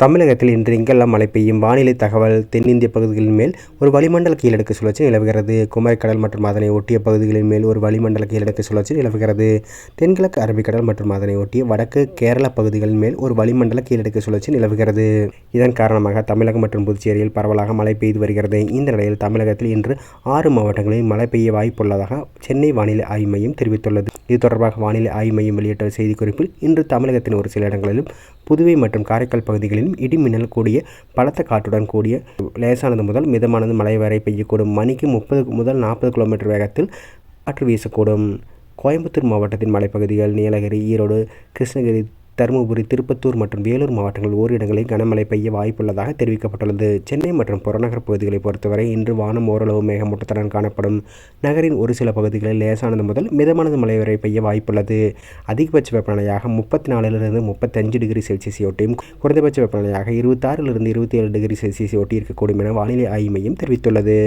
தமிழகத்தில் இன்று எங்கெல்லாம் மழை பெய்யும்? வானிலை தகவல். தென்னிந்திய பகுதிகளின் மேல் ஒரு வளிமண்டல கீழடுக்கு சுழற்சி நிலவுகிறது. குமரிக்கடல் மற்றும் அதனை ஒட்டிய பகுதிகளின் மேல் ஒரு வளிமண்டல கீழடுக்கு சுழற்சி நிலவுகிறது. தென்கிழக்கு அரபிக்கடல் மற்றும் அதனை ஒட்டிய வடக்கு கேரள பகுதிகளின் மேல் ஒரு வளிமண்டல கீழடுக்கு சுழற்சி நிலவுகிறது. இதன் காரணமாக தமிழகம் மற்றும் புதுச்சேரியில் பரவலாக மழை பெய்து வருகிறது. இந்த நிலையில் தமிழகத்தில் இன்று 6 மாவட்டங்களில் மழை பெய்ய வாய்ப்புள்ளதாக சென்னை வானிலை ஆய்வு மையம் தெரிவித்துள்ளது. இது தொடர்பாக வானிலை ஆய்வு மையம் வெளியிட்ட செய்திக்குறிப்பில், இன்று தமிழகத்தின் ஒரு சில இடங்களிலும், புதுவை மற்றும் காரைக்கால் பகுதிகளிலும் இடி மின்னல் கூடிய பலத்த காற்றுடன் கூடிய லேசானது முதல் மிதமானது மழை வரை பெய்யக்கூடும். மணிக்கு 30 முதல் 40 கிலோமீட்டர் வேகத்தில் காற்று வீசக்கூடும். கோயம்புத்தூர் மாவட்டத்தின் மலைப்பகுதிகள், நீலகிரி, ஈரோடு, கிருஷ்ணகிரி, தருமபுரி, திருப்பத்தூர் மற்றும் வேலூர் மாவட்டங்கள் ஓரிடங்களில் கனமழை பெய்ய வாய்ப்புள்ளதாக தெரிவிக்கப்பட்டுள்ளது. சென்னை மற்றும் புறநகர் பகுதிகளை பொறுத்தவரை இன்று வானம் ஓரளவு மேகமூட்டத்துடன் காணப்படும். நகரின் ஒரு சில பகுதிகளில் லேசானது முதல் மிதமானது மழை வரை பெய்ய வாய்ப்புள்ளது. அதிகபட்ச வெப்பநிலையாக 34 35 டிகிரி செல்சியஸ் ஒட்டியும், குறைந்தபட்ச வெப்பநிலையாக 26 27 டிகிரி செல்சியஸ் ஒட்டி இருக்கக்கூடும் என வானிலை ஆய்வு மையம் தெரிவித்துள்ளது.